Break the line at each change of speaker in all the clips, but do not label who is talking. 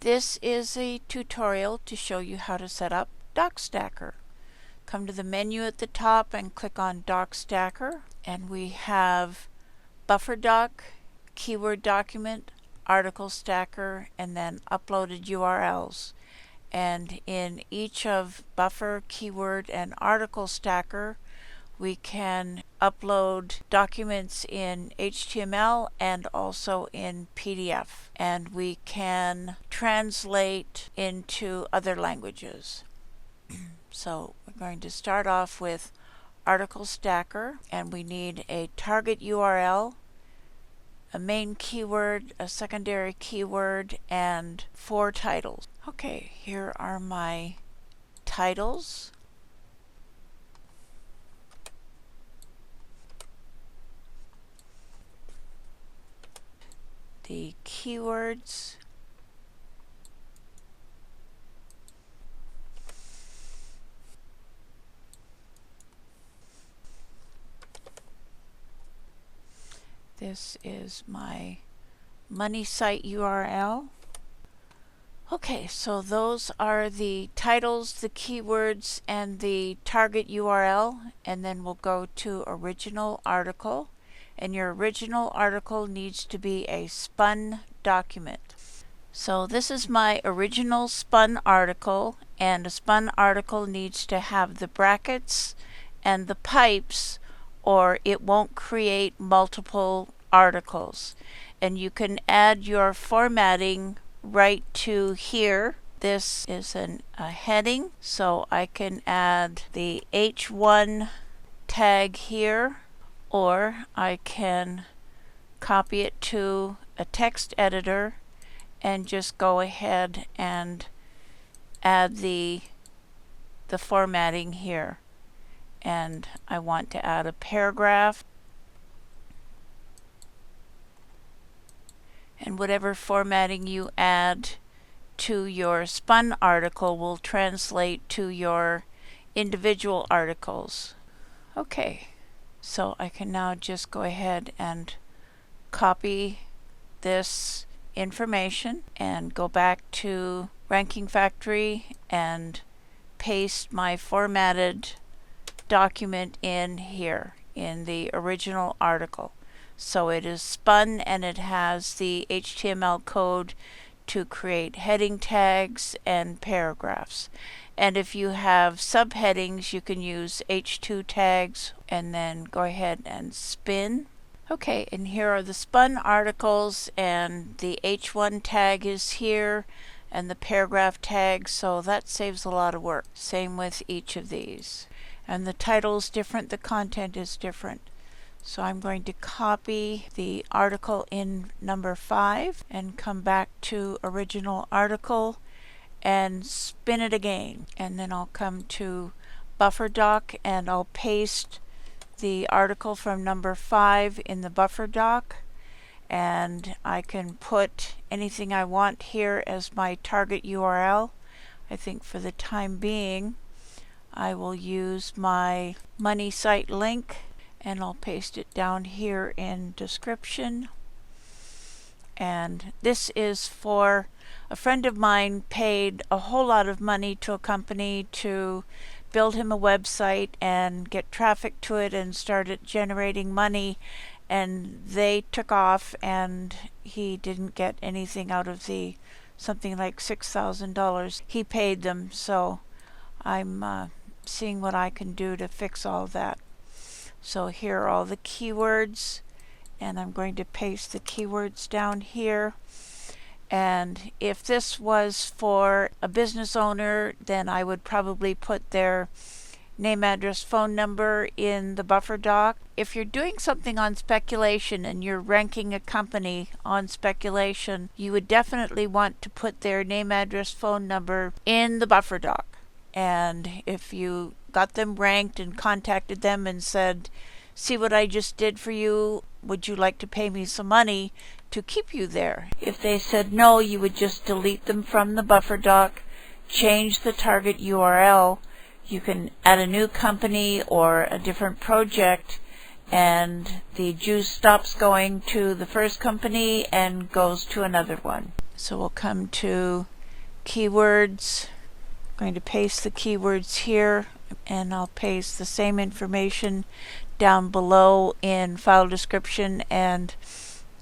This is a tutorial to show you how to set up DocStacker. Come to the menu at the top and click on DocStacker, and we have BufferDoc, Keyword Document, Article Stacker, and then Uploaded URLs. And in each of Buffer, Keyword, and Article Stacker, we can upload documents in HTML and also in PDF, and we can translate into other languages. So we're going to start off with Article Stacker, and we need a target URL, a main keyword, a secondary keyword, and 4 titles. Okay, here are my titles. The keywords, this is my money site URL. Okay, so those are the titles, the keywords, and the target URL, and then we'll go to original article. And your original article needs to be a spun document. So this is my original spun article, and a spun article needs to have the brackets and the pipes, or it won't create multiple articles. And you can add your formatting right to here. This is a heading, so I can add the H1 tag here, or I can copy it to a text editor and just go ahead and add the formatting here. And I want to add a paragraph, and whatever formatting you add to your spun article will translate to your individual articles. Okay. So I can now just go ahead and copy this information and go back to Ranking Factory and paste my formatted document in here in the original article. So it is spun and it has the HTML code to create heading tags and paragraphs. And if you have subheadings, you can use H2 tags and then go ahead and spin. Okay, and here are the spun articles, and the H1 tag is here and the paragraph tag, so that saves a lot of work. Same with each of these. And the title is different, the content is different. So I'm going to copy the article in number 5 and come back to original article and spin it again, and then I'll come to BufferDoc and I'll paste the article from number 5 in the BufferDoc, and I can put anything I want here as my target URL. I think for the time being I will use my money site link, and I'll paste it down here in description. And this is for a friend of mine paid a whole lot of money to a company to build him a website and get traffic to it and started generating money, and they took off and he didn't get anything out of the something like $6,000 he paid them. So I'm seeing what I can do to fix all that. So here are all the keywords, and I'm going to paste the keywords down here. And if this was for a business owner, then I would probably put their name, address, phone number in the BufferDoc. If you're doing something on speculation and you're ranking a company on speculation, you would definitely want to put their name, address, phone number in the BufferDoc. And if you got them ranked and contacted them and said, "See what I just did for you, would you like to pay me some money to keep you there?" If they said no, you would just delete them from the BufferDoc, change the target URL. You can add a new company or a different project, and the juice stops going to the first company and goes to another one. So we'll come to keywords. I'm going to paste the keywords here, and I'll paste the same information down below in file description and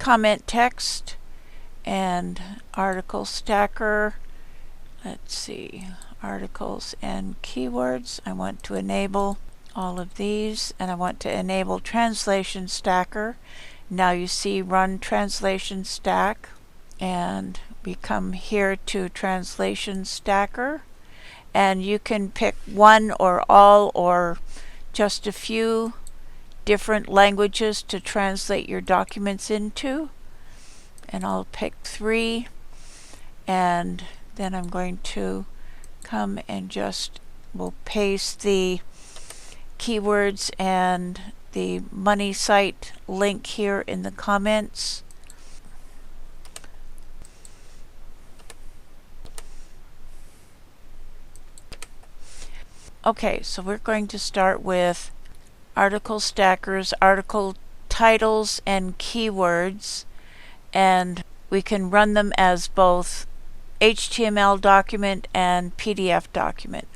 comment text. And article stacker, let's see, articles and keywords. I want to enable all of these, and I want to enable translation stacker. Now you see run translation stack, and we come here to translation stacker, and you can pick one or all or just a few different languages to translate your documents into. And I'll pick 3, and then I'm going to come and we'll paste the keywords and the money site link here in the comments. Okay, so we're going to start with article stackers, article titles, and keywords, and we can run them as both HTML document and PDF document.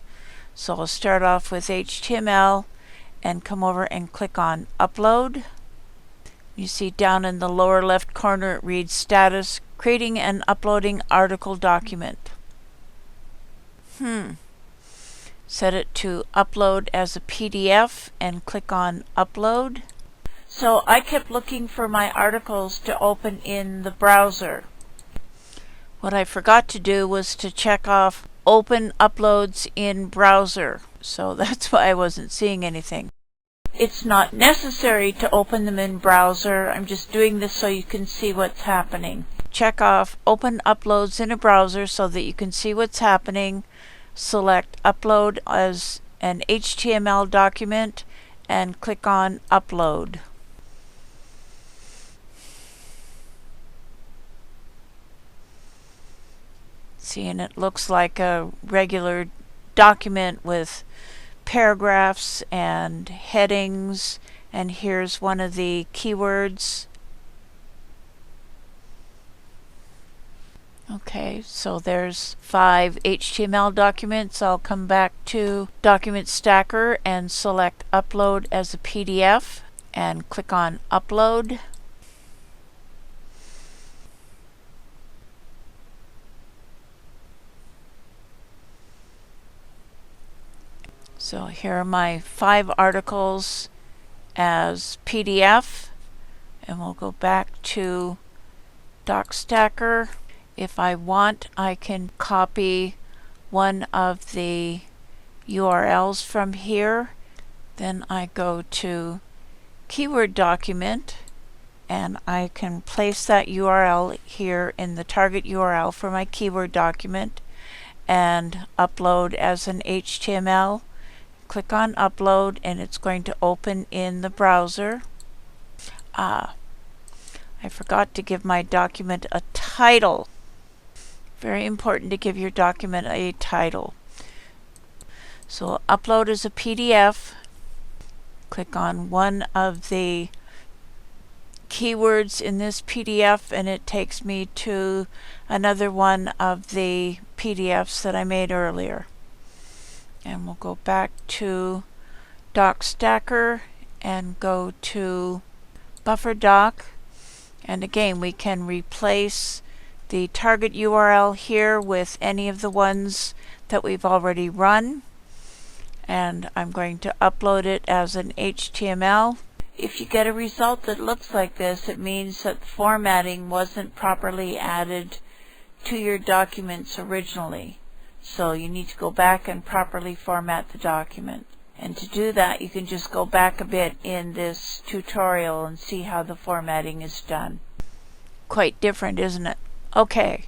So I'll start off with HTML and come over and click on upload. You see down in the lower left corner it reads status, creating and uploading article document. Set it to upload as a PDF and click on upload. So I kept looking for my articles to open in the browser. What I forgot to do was to check off open uploads in browser. So that's why I wasn't seeing anything. It's not necessary to open them in browser. I'm just doing this so you can see what's happening. Check off open uploads in a browser so that you can see what's happening. Select upload as an HTML document and click on upload. See, and it looks like a regular document with paragraphs and headings, and here's one of the keywords. Okay, so there's 5 HTML documents. I'll come back to Document Stacker and select Upload as a PDF and click on Upload. So here are my 5 articles as PDF, and we'll go back to Doc Stacker. If I want, I can copy one of the URLs from here. Then I go to Keyword Document, and I can place that URL here in the target URL for my keyword document and upload as an HTML. Click on upload and it's going to open in the browser. I forgot to give my document a title. Very important to give your document a title. So upload as a PDF. Click on one of the keywords in this PDF and it takes me to another one of the PDFs that I made earlier. And we'll go back to Doc Stacker and go to Buffer Doc. And again, we can replace the target URL here with any of the ones that we've already run. And I'm going to upload it as an HTML. If you get a result that looks like this, it means that the formatting wasn't properly added to your documents originally. So you need to go back and properly format the document. And to do that, you can just go back a bit in this tutorial and see how the formatting is done. Quite different, isn't it? Okay,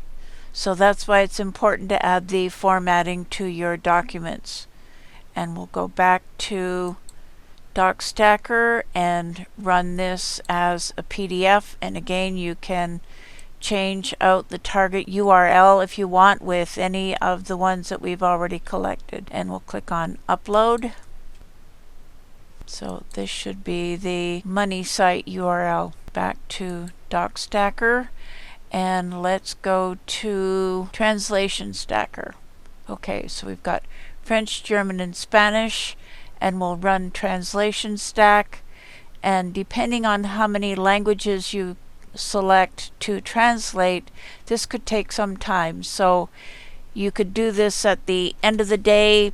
so that's why it's important to add the formatting to your documents. And we'll go back to Doc Stacker and run this as a PDF. And again, you can change out the target URL if you want with any of the ones that we've already collected. And we'll click on Upload. So this should be the money site URL. Back to Doc Stacker And let's go to Translation Stacker. Okay, so we've got French, German, and Spanish, and we'll run Translation Stack. And depending on how many languages you select to translate, this could take some time. So you could do this at the end of the day,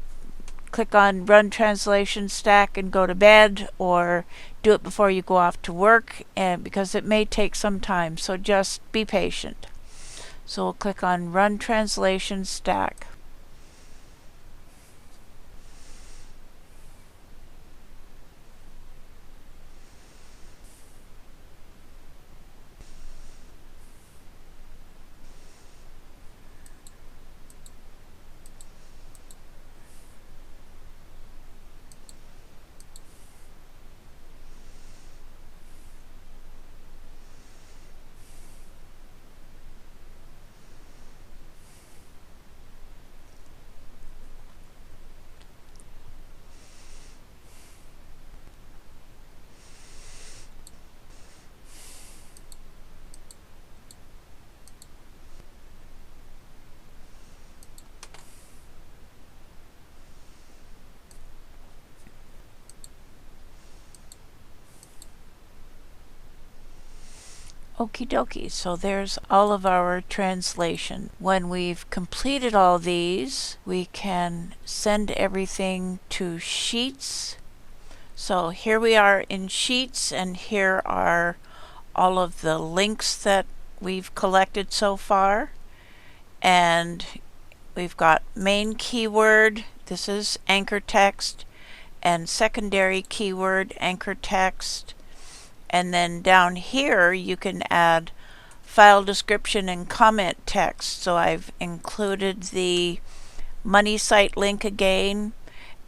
click on Run Translation Stack and go to bed, or do it before you go off to work, and because it may take some time, so just be patient. So we'll click on Run Translation Stack. Okie dokie, so there's all of our translation. When we've completed all these, we can send everything to Sheets. So here we are in Sheets, and here are all of the links that we've collected so far. And we've got main keyword, this is anchor text, and secondary keyword, anchor text. And then down here you can add file description and comment text. So I've included the money site link again,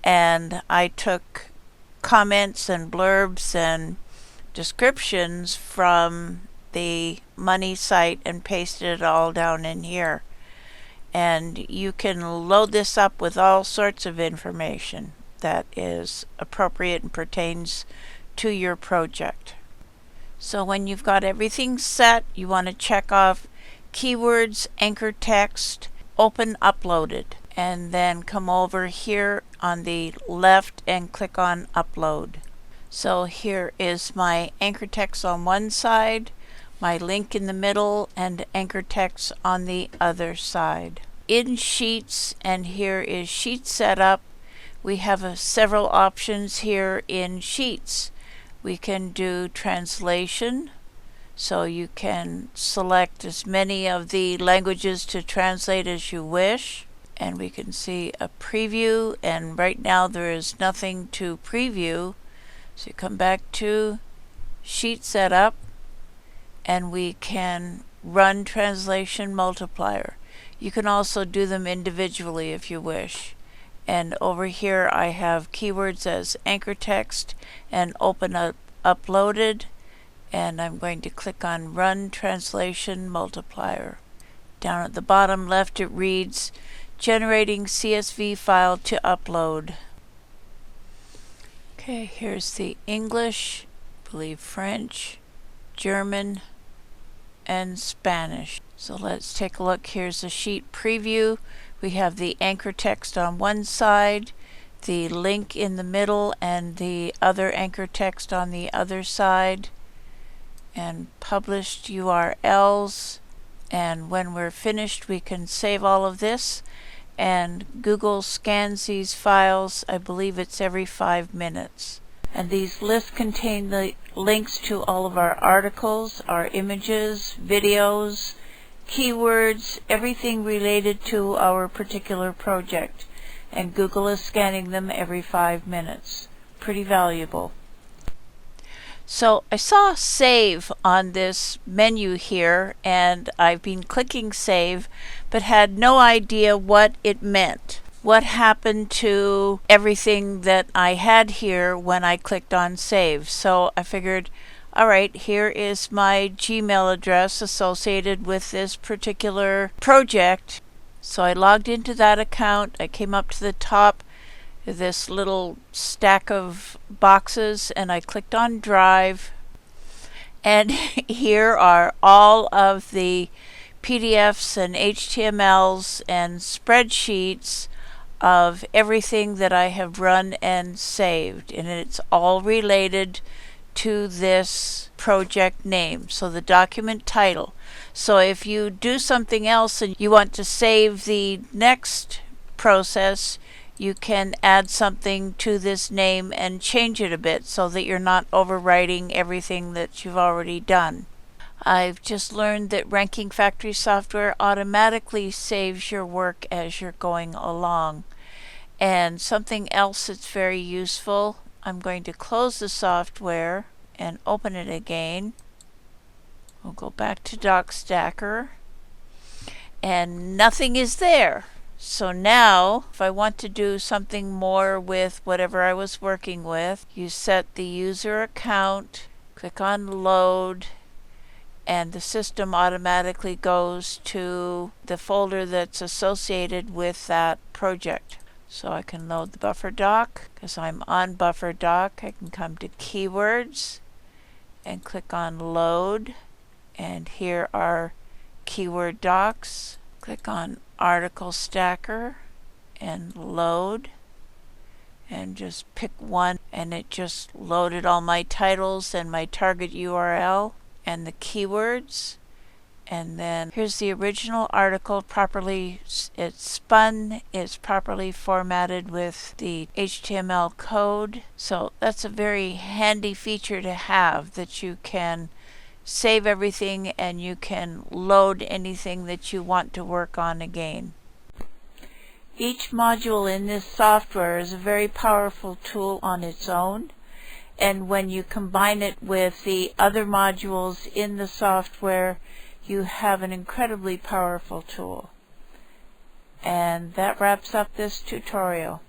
and I took comments and blurbs and descriptions from the money site and pasted it all down in here. And you can load this up with all sorts of information that is appropriate and pertains to your project. So when you've got everything set, you want to check off keywords, anchor text, open uploaded, and then come over here on the left and click on upload. So here is my anchor text on one side, my link in the middle, and anchor text on the other side. In Sheets, and here is Sheet Setup, we have several options here in Sheets. We can do translation, so you can select as many of the languages to translate as you wish. And we can see a preview, and right now there is nothing to preview. So you come back to Sheet Setup, and we can run Translation Multiplier. You can also do them individually if you wish. And over here I have keywords as anchor text and open up uploaded, and I'm going to click on Run Translation Multiplier. Down at the bottom left it reads generating CSV file to upload. Okay, here's the English, I believe French, German, and Spanish. So let's take a look. Here's a sheet preview. We have the anchor text on one side, the link in the middle, and the other anchor text on the other side, and published URLs. And when we're finished, we can save all of this, and Google scans these files. I believe it's every 5 minutes. And these lists contain the links to all of our articles, our images, videos, keywords, everything related to our particular project. And Google is scanning them every 5 minutes. Pretty valuable. So I saw save on this menu here, and I've been clicking save but had no idea what it meant. What happened to everything that I had here when I clicked on save? So I figured, alright, here is my Gmail address associated with this particular project. So I logged into that account. I came up to the top, this little stack of boxes, and I clicked on Drive. And here are all of the PDFs and HTMLs and spreadsheets of everything that I have run and saved, and it's all related to this project name, so the document title. So if you do something else and you want to save the next process, you can add something to this name and change it a bit so that you're not overwriting everything that you've already done. I've just learned that Ranking Factory software automatically saves your work as you're going along. And something else that's very useful, I'm going to close the software and open it again. We'll go back to DocStacker, and nothing is there. So now, if I want to do something more with whatever I was working with, you set the user account, click on load, and the system automatically goes to the folder that's associated with that project. So I can load the buffer doc. Because I'm on buffer doc, I can come to keywords and click on load, and here are keyword docs. Click on article stacker and load, and just pick one, and it just loaded all my titles and my target URL and the keywords. And then here's the original article, it's spun, it's properly formatted with the HTML code. So that's a very handy feature to have, that you can save everything and you can load anything that you want to work on again. Each module in this software is a very powerful tool on its own, and when you combine it with the other modules in the software, you have an incredibly powerful tool. And that wraps up this tutorial.